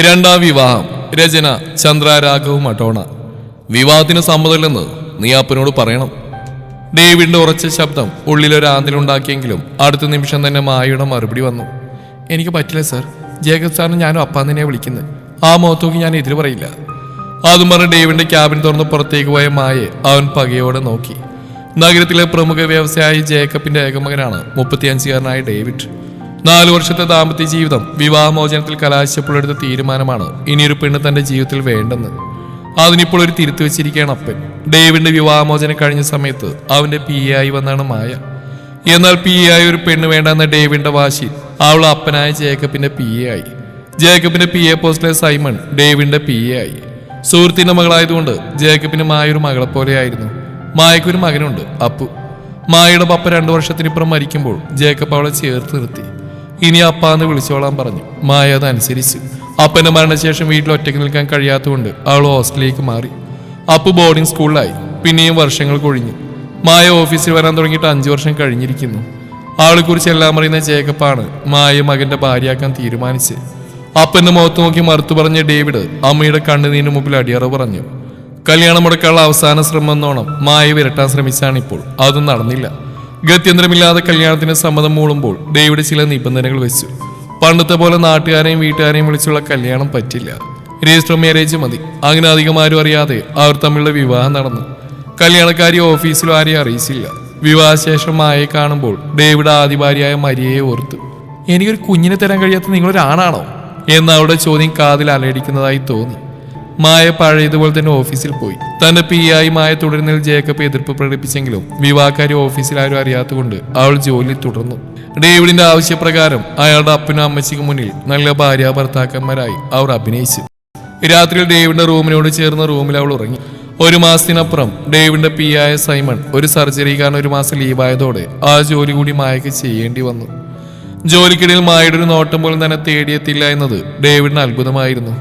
രണ്ടാം വിവാഹം. രചന ചന്ദ്ര രാഘവ് മട്ടോണ. വിവാഹത്തിന് സമ്മതമില്ലെന്ന് നീ അപ്പനോട് പറയണം. ഡേവിഡിന്റെ ഉറച്ച ശബ്ദം ഉള്ളിലൊരാന്തലുണ്ടാക്കിയെങ്കിലും അടുത്ത നിമിഷം തന്നെ മായയുടെ മറുപടി വന്നു. എനിക്ക് പറ്റില്ല സർ, ജേക്കബ് സാറിന് ഞാനും അപ്പാന്ന് തന്നെ വിളിക്കുന്നത്. ആ മുഖത്തോക്ക് ഞാൻ എതിര് പറയില്ല. അതും പറഞ്ഞ് ഡേവിഡിന്റെ ക്യാബിൻ തുറന്ന് പുറത്തേക്ക് പോയ മായെ അവൻ പകയോടെ നോക്കി. നഗരത്തിലെ പ്രമുഖ വ്യവസായി ജേക്കബിന്റെ ഏകമകനാണ് 35-കാരനായ ഡേവിഡ്. 4 വർഷത്തെ ദാമ്പത്യ ജീവിതം വിവാഹമോചനത്തിൽ കലാശിച്ചപ്പോഴെടുത്ത തീരുമാനമാണ് ഇനിയൊരു പെണ്ണ് തന്റെ ജീവിതത്തിൽ വേണ്ടെന്ന്. അതിനിപ്പോൾ ഒരു തിരുത്തു വെച്ചിരിക്കുകയാണ് അപ്പൻ. ഡേവിഡിന്റെ വിവാഹമോചനം കഴിഞ്ഞ സമയത്ത് അവന്റെ PA ആയി വന്നാണ് മായ. എന്നാൽ PA ആയി ഒരു പെണ്ണ് വേണ്ടെന്ന ഡേവിഡിന്റെ വാശി അവൾ അപ്പനായ ജേക്കബിന്റെ PA ആയി. ജേക്കബിന്റെ PA പോസ്റ്റിലെ സൈമൺ ഡേവിഡിന്റെ PA ആയി. സുഹൃത്തിന്റെ മകളായതുകൊണ്ട് ജേക്കബിന് മായ ഒരു മകളെ പോലെയായിരുന്നു. മായക്കൊരു മകനുണ്ട്, അപ്പു. മായയുടെ പപ്പ 2 വർഷത്തിനിപ്പുറം മരിക്കുമ്പോൾ ജേക്കബ് അവളെ ചേർത്ത് നിർത്തി. ഇനി അപ്പാന്ന് വിളിച്ചോളാൻ പറഞ്ഞു. മായ അതനുസരിച്ചു. അപ്പന്റെ മരണശേഷം വീട്ടിൽ ഒറ്റയ്ക്ക് നിൽക്കാൻ കഴിയാത്തതുകൊണ്ട് അവൾ ഹോസ്റ്റലിലേക്ക് മാറി. അപ്പു ബോർഡിംഗ് സ്കൂളിലായി. പിന്നെയും വർഷങ്ങൾ കൊഴിഞ്ഞു. മായ ഓഫീസിൽ വരാൻ തുടങ്ങിയിട്ട് 5 വർഷം കഴിഞ്ഞിരിക്കുന്നു. അവളെക്കുറിച്ച് എല്ലാം അറിയുന്ന ജേക്കബാണ് മായ മകന്റെ ഭാര്യയാക്കാൻ തീരുമാനിച്ച്. അപ്പന്റെ മുഖത്ത് നോക്കി മറുത്തു പറഞ്ഞ ഡേവിഡ് അമ്മയുടെ കണ്ണുനീരിന് മുമ്പിൽ അടിയറവ് പറഞ്ഞു. കല്യാണം മുടക്കാനുള്ള അവസാന ശ്രമം എന്നോണം മായ വിരട്ടാൻ ശ്രമിച്ചാണിപ്പോൾ. അതൊന്നും നടന്നില്ല. ഗത്യന്തരമില്ലാതെ കല്യാണത്തിന് സമ്മതം മൂളുമ്പോൾ ഡേവിഡ് ചില നിബന്ധനകൾ വെച്ചു. പണ്ടത്തെ പോലെ നാട്ടുകാരെയും വീട്ടുകാരെയും വിളിച്ചുള്ള കല്യാണം പറ്റില്ല, രജിസ്റ്റർ മാരേജ് മതി. അങ്ങനെ അധികം ആരും അറിയാതെ അവർ തമ്മിലുള്ള വിവാഹം നടന്നു. കല്യാണക്കാരി ഓഫീസിലും ആരെയും അറിയിച്ചില്ല. വിവാഹശേഷം മായയെ കാണുമ്പോൾ ഡേവിഡ് ആദ്യ ഭാര്യയായ മരിയയെ ഓർത്തു. എനിക്കൊരു കുഞ്ഞിനെ തരാൻ കഴിയാത്ത നിങ്ങളൊരാണാണോ എന്ന അവളുടെ ചോദ്യം കാതിൽ അലയടിക്കുന്നതായി തോന്നി. മായ പഴയതുപോലെ തന്നെ ഓഫീസിൽ പോയി. തന്റെ PA ആയി മായ തുടരുന്നതിൽ ജേക്കബ് എതിർപ്പ് പ്രകടിപ്പിച്ചെങ്കിലും വിവാഹക്കാരി ഓഫീസിൽ ആരും അറിയാത്തതുകൊണ്ട് അവൾ ജോലി തുടർന്നു. ഡേവിഡിന്റെ ആവശ്യപ്രകാരം അയാളുടെ അപ്പനും അമ്മച്ചിക്കും മുന്നിൽ നല്ല ഭാര്യ ഭർത്താക്കന്മാരായി അവർ അഭിനയിച്ചു. രാത്രിയിൽ ഡേവിഡിന്റെ റൂമിനോട് ചേർന്ന റൂമിൽ അവൾ ഉറങ്ങി. 1 മാസത്തിനപ്പുറം ഡേവിഡിന്റെ PA ആയ സൈമൺ ഒരു സർജറി കാരണം 1 മാസം ലീവായതോടെ ആ ജോലി കൂടി മായയ്ക്ക് ചെയ്യേണ്ടി വന്നു. ജോലിക്കിടയിൽ മായയുടെ ഒരു നോട്ടം പോലും തന്നെ തേടിയെത്തില്ല എന്നത് ഡേവിഡിന് അത്ഭുതമായിരുന്നു.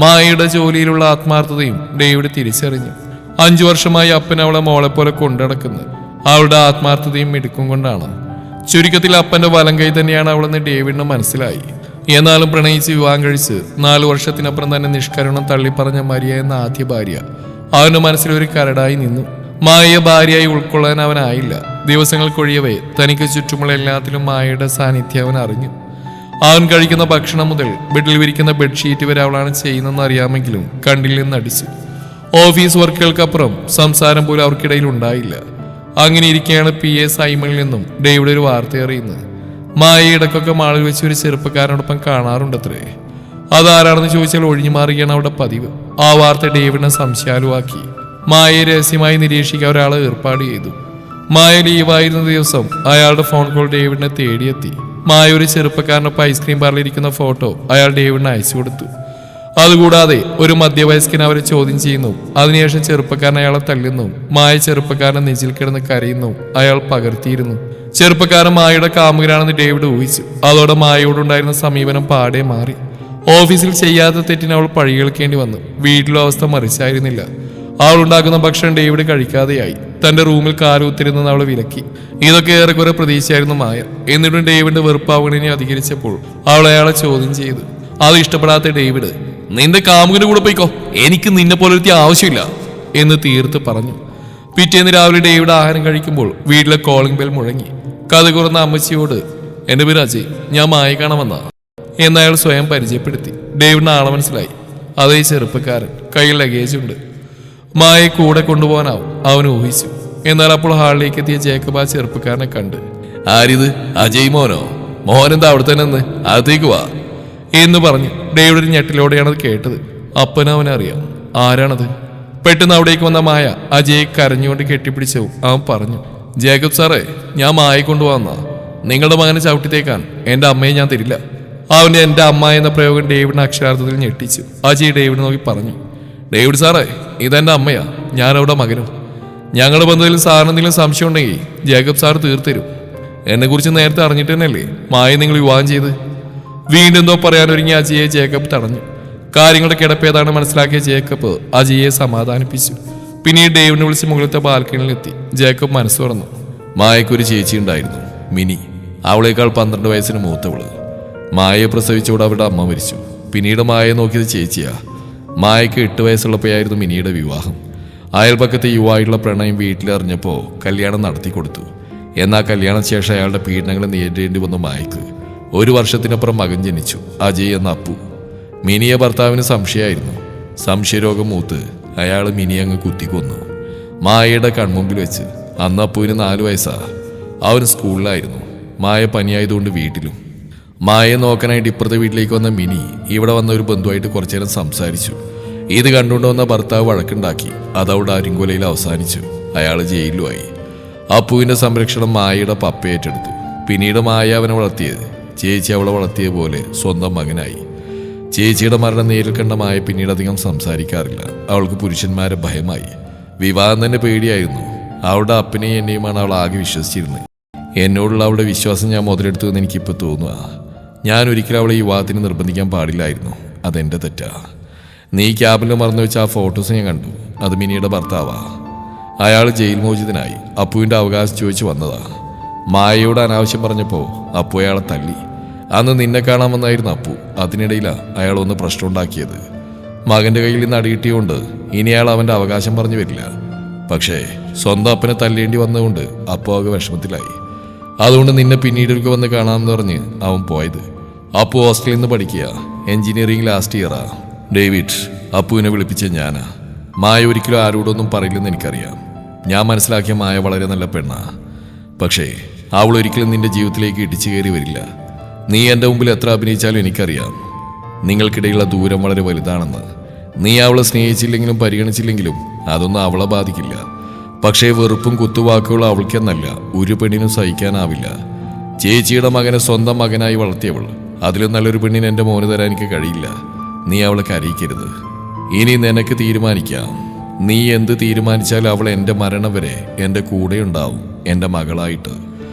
മായയുടെ ജോലിയിലുള്ള ആത്മാർത്ഥതയും ഡേവിഡ് തിരിച്ചറിഞ്ഞു. 5 വർഷമായി അപ്പൻ അവളെ മോളെപ്പോലെ കൊണ്ടുനടക്കുന്നത് അവളുടെ ആത്മാർത്ഥതയും മിടുക്കും കൊണ്ടാണ്. ചുരുക്കത്തിൽ അപ്പന്റെ വലം കൈ തന്നെയാണ് അവളെന്ന് ഡേവിഡിന് മനസ്സിലായി. എന്നാലും പ്രണയിച്ച് വിവാഹം കഴിച്ച് 4 വർഷത്തിനപ്പുറം തന്നെ നിഷ്കരുണം തള്ളിപ്പറഞ്ഞ മരിയ എന്ന ആദ്യ ഭാര്യ അവന്റെ മനസ്സിലൊരു കരടായി നിന്നു. മായയെ ഭാര്യയായി ഉൾക്കൊള്ളാൻ അവനായില്ല. ദിവസങ്ങൾ കൊഴിയവേ തനിക്ക് ചുറ്റുമുള്ള എല്ലാത്തിലും മായയുടെ സാന്നിധ്യം അവൻ അറിഞ്ഞു. അവൻ കഴിക്കുന്ന ഭക്ഷണം മുതൽ ബെഡിൽ വിരിക്കുന്ന ബെഡ്ഷീറ്റ് വരെ അവളാണ് ചെയ്യുന്നതെന്ന് അറിയാമെങ്കിലും കണ്ടിൽ നിന്ന് അടിച്ചു. ഓഫീസ് വർക്കുകൾക്കപ്പുറം സംസാരം പോലും അവർക്കിടയിൽ ഉണ്ടായില്ല. അങ്ങനെ ഇരിക്കെയാണ് PA സൈമണിൽ നിന്നും ഡേവിഡ് ഒരു വാർത്ത അറിയുന്നത്. മായ ഇടക്കൊക്കെ മാളിൽ വെച്ച് ഒരു ചെറുപ്പക്കാരനോടൊപ്പം കാണാറുണ്ടത്രേ. അതാരാണെന്ന് ചോദിച്ചാൽ ഒഴിഞ്ഞു മാറുകയാണ് അവിടെ പതിവ്. ആ വാർത്ത ഡേവിഡിനെ സംശയാലുവാക്കി. മായയെ രഹസ്യമായി നിരീക്ഷിക്കാൻ ഒരാളെ ഏർപ്പാട് ചെയ്തു. മായ ലീവായിരുന്ന ദിവസം അയാളുടെ ഫോൺ കോൾ ഡേവിഡിനെ തേടിയെത്തി. മായ ഒരു ചെറുപ്പക്കാരനൊപ്പം ഐസ്ക്രീം പാർലറിലിരിക്കുന്ന ഫോട്ടോ അയാൾ ഡേവിഡിന് അയച്ചു കൊടുത്തു. അതുകൂടാതെ ഒരു മധ്യവയസ്കൻ അവരെ ചോദ്യം ചെയ്യുന്നു. അതിനുശേഷം ചെറുപ്പക്കാരൻ അയാളെ തല്ലുന്നു. മായ ചെറുപ്പക്കാരനെ നെഞ്ചിൽ കിടന്ന് കരയുന്നു. അയാൾ പകർത്തിയിരുന്നു. ചെറുപ്പക്കാരൻ മായയുടെ കാമുകനാണെന്ന് ഡേവിഡ് ഊഹിച്ചു. അതോടെ മായയോടുണ്ടായിരുന്ന സമീപനം പാടെ മാറി. ഓഫീസിൽ ചെയ്യാത്ത തെറ്റിന് അവൾ പഴി കേൾക്കേണ്ടി വന്നു. വീട്ടിലെ അവസ്ഥ മറിച്ചായിരുന്നില്ല. അവൾ ഉണ്ടാക്കുന്ന ഭക്ഷണം ഡേവിഡ് കഴിക്കാതെയായി. തന്റെ റൂമിൽ കാലുകുത്തിരുന്നെന്ന് അവളെ വിലക്കി. ഇതൊക്കെ ഏറെക്കുറെ പ്രതീക്ഷയായിരുന്നു മായ. എന്നിട്ടും ഡേവിഡിന്റെ വെറുപ്പാവണിനെ അധികരിച്ചപ്പോൾ അവൾ അയാളെ ചോദ്യം ചെയ്തു. അത് ഇഷ്ടപ്പെടാത്ത ഡേവിഡ്, നിന്റെ കാമുകന്റെ കൂടെ പോയിക്കോ, എനിക്ക് നിന്നെ പോലൊരുത്തി ആവശ്യമില്ല എന്ന് തീർത്ത് പറഞ്ഞു. പിറ്റേന്ന് രാവിലെ ഡേവിഡ് ആഹാരം കഴിക്കുമ്പോൾ വീട്ടിലെ കോളിംഗ് ബെൽ മുഴങ്ങി. കഥ കുറന്ന അമ്മച്ചിയോട്, എന്റെ പേര് അജയ്, ഞാൻ മായ കാണാമെന്നാ എന്നയാൾ സ്വയം പരിചയപ്പെടുത്തി. ഡേവിഡിന് ആളെ മനസ്സിലായി. അതേ ചെറുപ്പക്കാരൻ, കയ്യിൽ ലഗേജ് ഉണ്ട്. മായയെ കൂടെ കൊണ്ടുപോകാനാവും അവൻ ഊഹിച്ചു. എന്നാൽ അപ്പോൾ ഹാളിലേക്ക് എത്തിയ ജേക്കബ് ആ ചെറുപ്പക്കാരനെ കണ്ട്, ആരിത്, അജയ് മോനോ? മോനെന്താ അവിടെ തന്നെ നിന്ന് അകത്തേക്ക് വാ എന്ന് പറഞ്ഞു. ഡേവിഡ് ഞെട്ടിലോടെയാണത് കേട്ടത്. അപ്പനവനറിയാം ആരാണത്. പെട്ടെന്ന് അവിടേക്ക് വന്ന മായ അജയ് കരഞ്ഞുകൊണ്ട് കെട്ടിപ്പിടിച്ചു. അവൻ പറഞ്ഞു, ജേക്കബ് സാറേ, ഞാൻ മായയെ കൊണ്ടുപോകുന്ന നിങ്ങളുടെ മകനെ ചവിട്ടിത്തേക്കാൻ എൻ്റെ അമ്മയെ ഞാൻ തരില്ല. അവൻ്റെ എൻ്റെ അമ്മ എന്ന പ്രയോഗം ഡേവിഡിനെ അക്ഷരാർത്ഥത്തിൽ ഞെട്ടിച്ചു. അജയ് ഡേവിഡ് നോക്കി പറഞ്ഞു, ഡേവിഡ് സാറേ, ഇതെന്റെ അമ്മയാ, ഞാനവിടെ മകനും. ഞങ്ങളുടെ ബന്ധത്തിൽ സാറിന് എന്തെങ്കിലും സംശയം ഉണ്ടെങ്കിൽ ജേക്കബ് സാർ തീർത്തരും. എന്നെക്കുറിച്ച് നേരത്തെ അറിഞ്ഞിട്ട് തന്നെയല്ലേ മായ നിങ്ങൾ വിവാഹം ചെയ്ത്. വീണ്ടും എന്തോ പറയാനൊരുങ്ങി അജയെ ജേക്കബ് തടഞ്ഞു. കാര്യങ്ങളുടെ കിടപ്പേതാണ് മനസ്സിലാക്കിയ ജേക്കബ് അജയെ സമാധാനിപ്പിച്ചു. പിന്നീട് ഡേവിഡിനെ വിളിച്ച് മുകളിലത്തെ ബാൽക്കണിയിലെത്തി. ജേക്കബ് മനസ്സ് തുറന്നു. മായക്കൊരു ചേച്ചി ഉണ്ടായിരുന്നു, മിനി. അവളേക്കാൾ 12 വയസ്സിന് മൂത്തവള്. മായയെ പ്രസവിച്ചോടെ അവരുടെ അമ്മ മരിച്ചു. പിന്നീട് മായയെ നോക്കിയത് ചേച്ചിയാ. മായയ്ക്ക് 8 വയസ്സുള്ളപ്പോഴായിരുന്നു മിനിയുടെ വിവാഹം. അയൽപക്കത്തെ യുവായിട്ടുള്ള പ്രണയം വീട്ടിലറിഞ്ഞപ്പോൾ കല്യാണം നടത്തി കൊടുത്തു. എന്നാൽ കല്യാണശേഷം അയാളുടെ പീഡനങ്ങൾ നേരിടേണ്ടി വന്നു മായയ്ക്ക്. 1 വർഷത്തിനപ്പുറം മകൻ ജനിച്ചു, അജയ് എന്ന അപ്പു. മിനിയെ ഭർത്താവിന് സംശയമായിരുന്നു. സംശയരോഗം മൂത്ത് അയാൾ മിനിയെ അങ്ങ് കുത്തിക്കൊന്നു, മായയുടെ കൺമുമ്പിൽ വെച്ച്. അന്ന് അപ്പുവിന് 4 വയസ്സാ. അവൻ സ്കൂളിലായിരുന്നു. മായ പനിയായതുകൊണ്ട് വീട്ടിലും. മായയെ നോക്കാനായിട്ട് ഇപ്പുറത്തെ വീട്ടിലേക്ക് വന്ന മിനി ഇവിടെ വന്ന ഒരു ബന്ധുവായിട്ട് കുറച്ചു നേരം സംസാരിച്ചു. ഇത് കണ്ടുകൊണ്ട് വന്ന ഭർത്താവ് വഴക്കുണ്ടാക്കി. അതവിടെ അരിങ്കൊലയിൽ അവസാനിച്ചു. അയാൾ ജയിലുമായി. അപ്പുവിന്റെ സംരക്ഷണം മായയുടെ പപ്പ ഏറ്റെടുത്തു. പിന്നീട് മായ അവനെ വളർത്തിയത് ചേച്ചി അവളെ വളർത്തിയ പോലെ സ്വന്തം മകനായി. ചേച്ചിയുടെ മരണം നേരിൽ കണ്ട മായ പിന്നീട് അധികം സംസാരിക്കാറില്ല. അവൾക്ക് പുരുഷന്മാരെ ഭയമായി. വിവാഹം തന്നെ പേടിയായിരുന്നു. അവളുടെ അപ്പനെയും എന്നെയുമാണ് അവൾ ആകെ വിശ്വസിച്ചിരുന്നത്. എന്നോടുള്ള അവളുടെ വിശ്വാസം ഞാൻ മുതലെടുത്തു എന്ന് എനിക്കിപ്പോൾ തോന്നുക. ഞാൻ ഒരിക്കലും അവളെ ഈ വിവാഹത്തിന് നിർബന്ധിക്കാൻ പാടില്ലായിരുന്നു. അതെൻ്റെ തെറ്റാ. നീ ക്യാബിൽ മറന്നു വെച്ച ആ ഫോട്ടോസ് ഞാൻ കണ്ടു. അത് മിനിയുടെ ഭർത്താവാ. അയാൾ ജയിൽ മോചിതനായി. അപ്പുവിൻ്റെ അവകാശം ചോദിച്ചു വന്നതാ. മായയോട് അനാവശ്യം പറഞ്ഞപ്പോൾ അപ്പു അയാളെ തല്ലി. അന്ന് നിന്നെ കാണാമെന്നായിരുന്നു അപ്പു. അതിനിടയിലാണ് അയാളൊന്ന് പ്രശ്നം ഉണ്ടാക്കിയത്. മകൻ്റെ കയ്യിൽ നിന്ന് അടികിട്ടിയുകൊണ്ട് ഇനി അയാൾ അവൻ്റെ അവകാശം പറഞ്ഞു വരില്ല. പക്ഷേ സ്വന്തം അപ്പനെ തല്ലേണ്ടി വന്നതുകൊണ്ട് അപ്പു ആകെ വിഷമത്തിലായി. അതുകൊണ്ട് നിന്നെ പിന്നീടൊക്കെ വന്ന് കാണാമെന്ന് പറഞ്ഞ് അവൻ പോയത്. അപ്പു ഹോസ്റ്റലിൽ നിന്ന് പഠിക്കുക. എഞ്ചിനീയറിംഗ് ലാസ്റ്റ് ഇയറാ. ഡേവിഡ്, അപ്പുവിനെ വിളിപ്പിച്ച ഞാനാ. മായ ഒരിക്കലും ആരോടൊന്നും പറയില്ലെന്ന് എനിക്കറിയാം. ഞാൻ മനസ്സിലാക്കിയ മായ വളരെ നല്ല പെണ്ണാ. പക്ഷേ അവൾ ഒരിക്കലും നിന്റെ ജീവിതത്തിലേക്ക് ഇടിച്ചു കയറി വരില്ല. നീ എൻ്റെ മുമ്പിൽ എത്ര അഭിനയിച്ചാലും എനിക്കറിയാം നിങ്ങൾക്കിടയിലുള്ള ദൂരം വളരെ വലുതാണെന്ന്. നീ അവളെ സ്നേഹിച്ചില്ലെങ്കിലും പരിഗണിച്ചില്ലെങ്കിലും അതൊന്നും അവളെ ബാധിക്കില്ല. പക്ഷേ വെറുപ്പും കുത്തുവാക്കുകളും അവൾക്കെന്നല്ല ഒരു പെണ്ണിനും സഹിക്കാനാവില്ല. ചേച്ചിയുടെ മകനെ സ്വന്തം മകനായി വളർത്തിയവൾ. അതിലും നല്ലൊരു പെണ്ണിന് എൻ്റെ മോന് തരാൻ എനിക്ക് കഴിയില്ല. നീ അവളെ കരയിക്കരുത്. ഇനി നിനക്ക് തീരുമാനിക്കാം. നീ എന്ത് തീരുമാനിച്ചാലും അവൾ എൻ്റെ മരണം വരെ എൻ്റെ കൂടെ ഉണ്ടാവും, എൻ്റെ മകളായിട്ട്.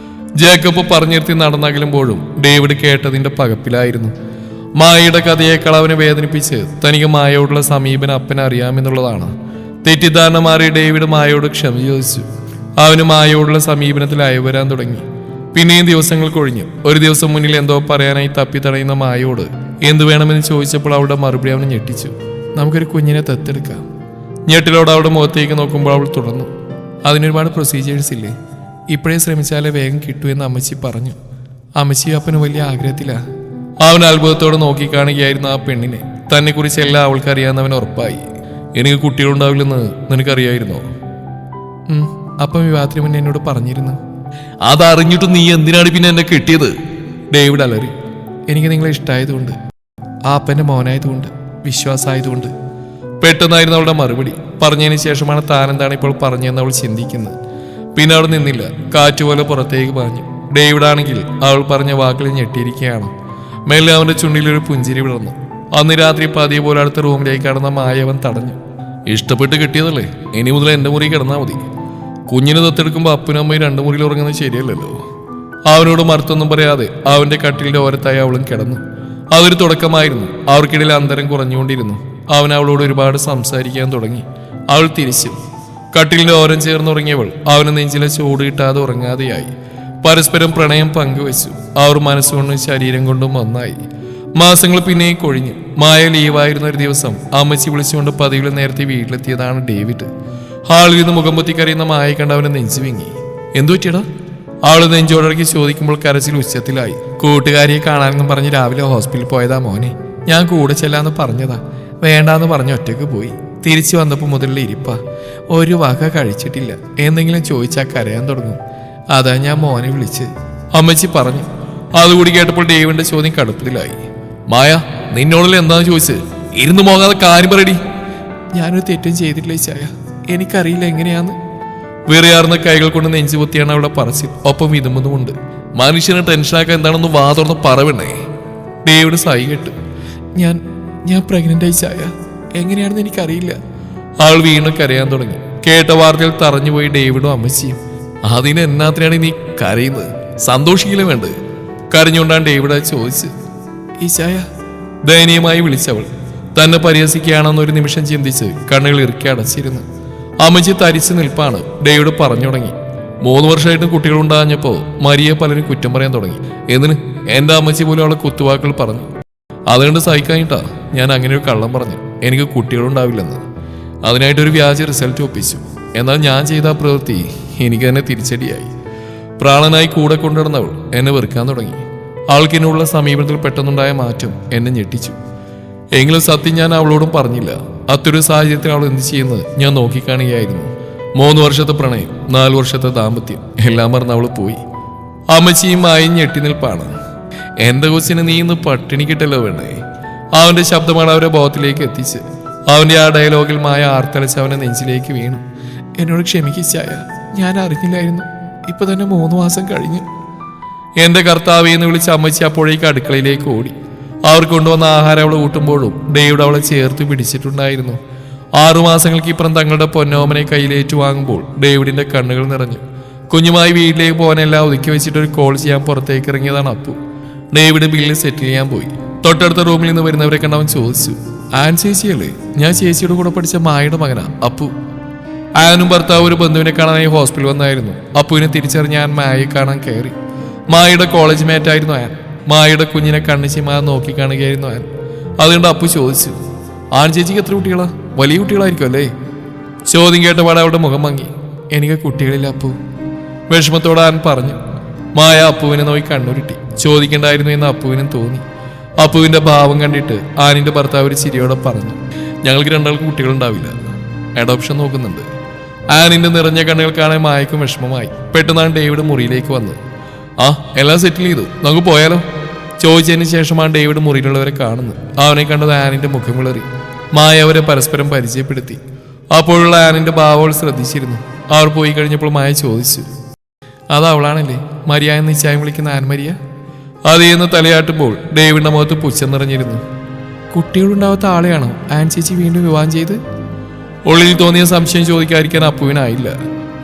Jacob പറഞ്ഞിരുത്തി നടന്നകലുമ്പോഴും David കേട്ടതിൻ്റെ പകപ്പിലായിരുന്നു. മായയുടെ കഥയേക്കാൾ അവനെ വേദനിപ്പിച്ച് തനിക്ക് മായയോടുള്ള സമീപനം അപ്പനെ അറിയാമെന്നുള്ളതാണ്. തെറ്റിദ്ധാരണ മാറി ഡേവിഡ് മായയോട് ക്ഷമ ചോദിച്ചു. അവന് മായയോടുള്ള സമീപനത്തിൽ അയവരാൻ തുടങ്ങി. പിന്നെയും ദിവസങ്ങൾ കൊഴിഞ്ഞു. ഒരു ദിവസം മുന്നിൽ എന്തോ പറയാനായി തപ്പി തടയുന്ന മായയോട് എന്തു വേണമെന്ന് ചോദിച്ചപ്പോൾ അവളുടെ മറുപടി അവനെ ഞെട്ടിച്ചു. നമുക്കൊരു കുഞ്ഞിനെ ദത്തെടുക്കാം. ഞെട്ടിലോട് അവളുടെ മുഖത്തേക്ക് നോക്കുമ്പോൾ അവൾ തുടർന്നു. അതിനൊരുപാട് പ്രൊസീജിയേഴ്സ് ഇല്ലേ? ഇപ്പോഴേ ശ്രമിച്ചാലേ വേഗം കിട്ടൂ എന്ന് അമ്മച്ചി പറഞ്ഞു. അമ്മച്ചി അപ്പന് വലിയ ആഗ്രഹത്തിലാ. അവൻ അത്ഭുതത്തോടെ നോക്കിക്കാണുകയായിരുന്നു ആ പെണ്ണിനെ. തന്നെ കുറിച്ച് എല്ലാം അവൾക്കറിയാവുന്നവൻ ഉറപ്പായി. എനിക്ക് കുട്ടികളുണ്ടാവില്ലെന്ന് നിനക്കറിയായിരുന്നോ? അപ്പം വിവാഹത്തിന് മുന്നേ എന്നോട് പറഞ്ഞിരുന്നു. അതറിഞ്ഞിട്ട് നീ എന്തിനാണ് പിന്നെ എന്നെ കിട്ടിയത്? ഡേവിഡ് അലറി. എനിക്ക് നിങ്ങളെ ഇഷ്ടമായതുകൊണ്ട്, ആ അപ്പൻ്റെ മോനായതുകൊണ്ട്, വിശ്വാസമായതുകൊണ്ട്. പെട്ടെന്നായിരുന്നു അവളുടെ മറുപടി. പറഞ്ഞതിന് ശേഷമാണ് താനെന്താണ് ഇപ്പോൾ പറഞ്ഞതെന്ന് അവൾ ചിന്തിക്കുന്നത്. പിന്നെ അവൾ നിന്നില്ല. കാറ്റുപോലെ പുറത്തേക്ക് പാഞ്ഞു. ഡേവിഡ് ആണെങ്കിൽ അവൾ പറഞ്ഞ വാക്കുകൾ ഞെട്ടിയിരിക്കുകയാണ്. മെല്ലെ അവന്റെ ചുണ്ടിലൊരു പുഞ്ചിരി വിടർന്നു. അന്ന് രാത്രി പതിയെ പോലെ അടുത്ത റൂമിലേക്ക് കടന്ന മായവൻ തടഞ്ഞു. ഇഷ്ടപ്പെട്ട് കിട്ടിയതല്ലേ, ഇനി മുതൽ എൻ്റെ മുറി കിടന്നാൽ മതി. കുഞ്ഞിന് ദത്തെടുക്കുമ്പോൾ അപ്പനും അമ്മയും 2 മുറിയിൽ ഉറങ്ങുന്നത് ശരിയല്ലല്ലോ. അവനോട് മറുത്തൊന്നും പറയാതെ അവന്റെ കട്ടിലിന്റെ ഓരത്തായി അവളും കിടന്നു. അതൊരു തുടക്കമായിരുന്നു. അവർക്കിടയിൽ അന്തരം കുറഞ്ഞുകൊണ്ടിരുന്നു. അവൻ അവളോട് ഒരുപാട് സംസാരിക്കാൻ തുടങ്ങി. അവൾ തിരിച്ചു. കട്ടിലിന്റെ ഓരം ചേർന്നുറങ്ങിയവൾ അവന് നെഞ്ചിലെ ചൂട് കിട്ടാതെ ഉറങ്ങാതെയായി. പരസ്പരം പ്രണയം പങ്കുവച്ചു. അവർ മനസ്സുകൊണ്ടും ശരീരം കൊണ്ടും ഒന്നായി. മാസങ്ങൾ പിന്നെയും കൊഴിഞ്ഞു. മായ ലീവായിരുന്ന ഒരു ദിവസം അമ്മച്ചി വിളിച്ചുകൊണ്ട് പതിവിൽ നേരത്തെ വീട്ടിലെത്തിയതാണ് ഡേവിഡ്. ഹാളിൽ നിന്ന് മുഖം പൊത്തി കരയുന്ന മായ കണ്ട് അവനെ നെഞ്ചു വിങ്ങി. എന്തു പറ്റിയടാ? അവള് നെഞ്ചോടക്കി ചോദിക്കുമ്പോൾ കരച്ചിൽ ഉച്ചത്തിലായി. കൂട്ടുകാരിയെ കാണാനെന്നും പറഞ്ഞ് രാവിലെ ഹോസ്പിറ്റലിൽ പോയതാ മോനെ. ഞാൻ കൂടെ ചെല്ലാന്ന് പറഞ്ഞതാ. വേണ്ടാന്ന് പറഞ്ഞ് ഒറ്റയ്ക്ക് പോയി. തിരിച്ചു വന്നപ്പോൾ മുതലുള്ള ഇരിപ്പാ. ഒരു വക കഴിച്ചിട്ടില്ല. എന്തെങ്കിലും ചോദിച്ചാൽ കരയാൻ തുടങ്ങും. അതാ ഞാൻ മോനെ വിളിച്ച്, അമ്മച്ചി പറഞ്ഞു. അതുകൂടി കേട്ടപ്പോൾ ഡേവിഡിന്റെ ചോദ്യം കടുപ്പത്തിലായി. മായ, നിന്നോടല്ലേ എന്താന്ന് ചോദിച്ചത്? ഇരുന്ന് പോകാതെ കാര്യം പറയടി. ഞാനൊരു തെറ്റും ചെയ്തിട്ടില്ല ചായ. എനിക്കറിയില്ല എങ്ങനെയാന്ന്. വേറെയാർന്ന കൈകൾ കൊണ്ട് നെഞ്ചു പൊത്തിയാണ് അവളുടെ പറച്ചിൽ. ഒപ്പം വിതുമ്പതുമുണ്ട്. മനുഷ്യനെ ടെൻഷനാക്കാൻ എന്താണെന്ന് വാ തുറന്ന് പറവണേ. ഡേവിഡ് സൈ കേട്ടു. ഞാൻ പ്രഗ്നന്റ് ആയി ചായ. എങ്ങനെയാണെന്ന് എനിക്കറിയില്ല. അവൾ വീണ്ടും കരയാൻ തുടങ്ങി. കേട്ട വാർത്തയിൽ തറഞ്ഞുപോയി ഡേവിഡും അമ്മച്ചിയും. അതിന് എന്നാത്തിനാണ് നീ കരയുന്നത്? സന്തോഷിക്കില്ല വേണ്ടത്? കരഞ്ഞുകൊണ്ടാണ് ഡേവിഡ് ചോദിച്ച്. ഈ ചായ ദയനീയമായി വിളിച്ചവൾ. തന്നെ പരിഹസിക്കുകയാണെന്നൊരു നിമിഷം ചിന്തിച്ച് കണ്ണുകൾ ഇറുക്കി അടച്ചിരുന്നു. അമ്മച്ചി തരിച്ചു നിൽപ്പാണ്. ഡേവിഡ് പറഞ്ഞു തുടങ്ങി. 3 വർഷമായിട്ടും കുട്ടികളുണ്ടാഞ്ഞപ്പോ മരിയെ പലരും കുറ്റം പറയാൻ തുടങ്ങി. എന്തിന്? എന്റെ അമ്മച്ചി പോലും അവളെ കുത്തുവാക്കുകൾ പറഞ്ഞു. അതുകൊണ്ട് സഹിക്കാനിട്ടാ ഞാൻ അങ്ങനെ ഒരു കള്ളം പറഞ്ഞു എനിക്ക് കുട്ടികളുണ്ടാവില്ലെന്ന്. അതിനായിട്ടൊരു വ്യാജ റിസൾട്ട് ഒപ്പിച്ചു. എന്നാൽ ഞാൻ ചെയ്ത ആ പ്രവൃത്തി എനിക്ക് തന്നെ തിരിച്ചടിയായി. പ്രാണനായി കൂടെ കൊണ്ടുവന്നവൾ എന്നെ വെറുക്കാൻ തുടങ്ങി. അവൾക്ക് എന്നുള്ള സമീപനത്തിൽ പെട്ടെന്നുണ്ടായ മാറ്റം എന്നെ ഞെട്ടിച്ചു. എങ്കിലും സത്യം ഞാൻ അവളോടും പറഞ്ഞില്ല. അത്തൊരു സാഹചര്യത്തിൽ അവൾ എന്ത് ചെയ്യുന്നത് ഞാൻ നോക്കിക്കാണുകയായിരുന്നു. 3 വർഷത്തെ പ്രണയം, 4 വർഷത്തെ ദാമ്പത്യം എല്ലാം മറന്ന് അവൾ പോയി. അമ്മച്ചിയും മായും ഞെട്ടി നിൽപ്പാണ്. എന്റെ കൊച്ചിനെ നീ ഇന്ന് പട്ടിണി കിട്ടല്ലോ വേണേ. അവന്റെ ശബ്ദമാണ് അവരെ ബോധത്തിലേക്ക് എത്തിച്ച്. അവന്റെ ആ ഡയലോഗിൽ മായ ആർത്തലച്ച് അവനെ നെഞ്ചിലേക്ക് വീണു. എന്നോട് ക്ഷമിക്കായ, ഞാൻ അറിഞ്ഞില്ലായിരുന്നു. ഇപ്പൊ തന്നെ 3 മാസം കഴിഞ്ഞു. എന്റെ കർത്താവേ എന്ന് വിളിച്ച് അമ്മച്ചി അപ്പോഴേക്ക് അടുക്കളയിലേക്ക് ഓടി. അവർ കൊണ്ടുവന്ന ആഹാരം അവളെ ഊട്ടുമ്പോഴും ഡേവിഡ് അവളെ ചേർത്ത് പിടിച്ചിട്ടുണ്ടായിരുന്നു. 6 മാസങ്ങൾക്ക് ഇപ്പുറം തങ്ങളുടെ പൊന്നോമനെ കയ്യിലേറ്റു വാങ്ങുമ്പോൾ ഡേവിഡിന്റെ കണ്ണുകൾ നിറഞ്ഞു. കുഞ്ഞുമായി വീട്ടിലേക്ക് പോകാനെല്ലാം ഒതുക്കി വെച്ചിട്ട് ഒരു കോൾ ചെയ്യാൻ പുറത്തേക്ക് ഇറങ്ങിയതാണ് അപ്പു. ഡേവിഡ് ബില്ല് സെറ്റിൽ ചെയ്യാൻ പോയി. തൊട്ടടുത്ത റൂമിൽ നിന്ന് വരുന്നവരെ കണ്ടവൻ ചോദിച്ചു, ആൻ ചേച്ചിയല്ലേ? ഞാൻ ചേച്ചിയുടെ കൂടെ പഠിച്ച മായയുടെ മകനാ അപ്പു. ആനും ഭർത്താവ് ഒരു ബന്ധുവിനെ കാണാനായി ഹോസ്പിറ്റലിൽ വന്നായിരുന്നു. അപ്പുവിനെ തിരിച്ചറിഞ്ഞ് ഞാൻ മായയെ കാണാൻ കയറി. മായയുടെ കോളേജ് മേറ്റ് ആയിരുന്നു ആൻ. മായയുടെ കുഞ്ഞിനെ കണ്ണിച്ചിമാ നോക്കി കാണുകയായിരുന്നു ആൻ. അതുകൊണ്ട് അപ്പു ചോദിച്ചു, ആൻ ചേച്ചിക്ക് എത്ര കുട്ടികളാ? വലിയ കുട്ടികളായിരിക്കും അല്ലേ? ചോദ്യം കേട്ടപാടെ അവളുടെ മുഖം മങ്ങി. എനിക്ക് കുട്ടികളില്ല അപ്പു, വിഷമത്തോടെ ആൻ പറഞ്ഞു. മായ അപ്പുവിനെ നോക്കി കണ്ണുരുട്ടി. ചോദിക്കണ്ടായിരുന്നു എന്ന് അപ്പുവിനും തോന്നി. അപ്പുവിന്റെ ഭാവം കണ്ടിട്ട് ആനിന്റെ ഭർത്താവ് ഒരു ചിരിയോടെ പറഞ്ഞു, ഞങ്ങൾക്ക് 2 ആൾക്ക് കുട്ടികളുണ്ടാവില്ല, അഡോപ്ഷൻ നോക്കുന്നുണ്ട്. ആനിന്റെ നിറഞ്ഞ കണ്ണുകൾ കാണാൻ മായക്കും വിഷമമായി. പെട്ടെന്നാണ് ഡേവിഡ് മുറിയിലേക്ക് വന്നത്. ആ, എല്ലാം സെറ്റിൽ ചെയ്തു, നമുക്ക് പോയാലോ? ചോദിച്ചതിന് ശേഷമാണ് ഡേവിഡ് മുറിയിലുള്ളവരെ കാണുന്നത്. അവനെ കണ്ടത് ആനിന്റെ മുഖം വിളറി. മായ അവരെ പരസ്പരം പരിചയപ്പെടുത്തി. അപ്പോഴുള്ള ആനിന്റെ ഭാവങ്ങൾ ശ്രദ്ധിച്ചിരുന്നു. അവർ പോയി കഴിഞ്ഞപ്പോൾ മായ ചോദിച്ചു, അത് അവളാണല്ലേ മരിയ എന്ന് നിശ്ചയം വിളിക്കുന്ന ആൻ മരിയ? അതേന്ന് തലയാട്ടുമ്പോൾ ഡേവിഡിന്റെ മുഖത്ത് പുച്ഛം നിറഞ്ഞിരുന്നു. കുട്ടികളുണ്ടാവാത്ത ആളെയാണോ ആൻ ചേച്ചി വീണ്ടും വിവാഹം ചെയ്ത്? ഉള്ളിൽ തോന്നിയ സംശയം ചോദിക്കാതിരിക്കാൻ അപ്പുവിനായില്ല.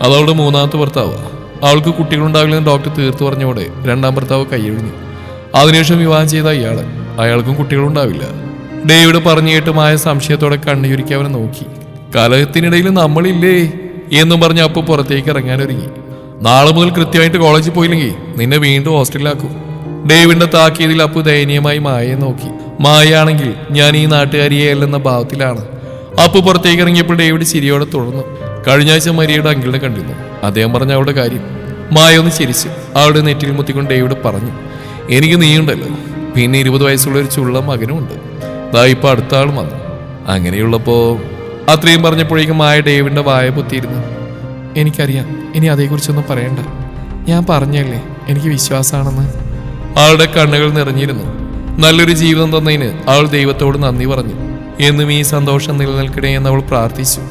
അതവളുടെ 3ാമത്തെ ഭർത്താവ്. അവൾക്ക് കുട്ടികളുണ്ടാവില്ലെന്ന് ഡോക്ടർ തീർത്തു പറഞ്ഞോടെ 2ാം ഭർത്താവ് കൈയൊഴിഞ്ഞു. അതിനുശേഷം വിവാഹം ചെയ്ത അയാൾക്കും കുട്ടികളുണ്ടാവില്ല. ഡേവിഡ് പറഞ്ഞു കേട്ടുമായ സംശയത്തോടെ കണ്ണുരുക്കി അവനെ നോക്കി. കലഹത്തിനിടയിൽ നമ്മളില്ലേ എന്നും പറഞ്ഞ് അപ്പു പുറത്തേക്ക് ഇറങ്ങാനൊരുങ്ങി. നാളെ മുതൽ കൃത്യമായിട്ട് കോളേജിൽ പോയില്ലെങ്കിൽ നിന്നെ വീണ്ടും ഹോസ്റ്റലിലാക്കും. ഡേവിഡിന്റെ താക്കീതിൽ അപ്പു ദയനീയമായി മായയെ നോക്കി. മായയാണെങ്കിൽ ഞാൻ ഈ നാട്ടുകാരിയെ അല്ലെന്ന ഭാവത്തിലാണ്. അപ്പു പുറത്തേക്ക് ഇറങ്ങിയപ്പോൾ ഡേവിഡ് ചിരിയോടെ തുടർന്നു. കഴിഞ്ഞ ആഴ്ച മരിയയുടെ അങ്കിളിനെ കണ്ടിരുന്നു. അദ്ദേഹം പറഞ്ഞ അവളുടെ കാര്യം. മായ ഒന്ന് ചിരിച്ചു. അവളുടെ നെറ്റിൽ മുത്തിക്കൊണ്ട് ഡേവിഡ് പറഞ്ഞു, എനിക്ക് നീയുണ്ടല്ലോ, പിന്നെ 20 വയസ്സുള്ള ഒരു ചുള്ള മകനുമുണ്ട്. ദാ ഇപ്പൊ അടുത്ത ആളും വന്നു. അങ്ങനെയുള്ളപ്പോ അത്രയും പറഞ്ഞപ്പോഴേക്കും മായ ഡേവിഡിന്റെ വായ പൊത്തിയിരുന്നു. എനിക്കറിയാം, ഇനി അതേക്കുറിച്ചൊന്നും പറയണ്ട. ഞാൻ പറഞ്ഞല്ലേ എനിക്ക് വിശ്വാസമാണെന്ന്. അവളുടെ കണ്ണുകൾ നിറഞ്ഞിരുന്നു. നല്ലൊരു ജീവിതം തന്നതിന് അവൾ ദൈവത്തോട് നന്ദി പറഞ്ഞു. എന്നും ഈ സന്തോഷം നിലനിൽക്കണേ എന്ന് അവൾ പ്രാർത്ഥിച്ചു.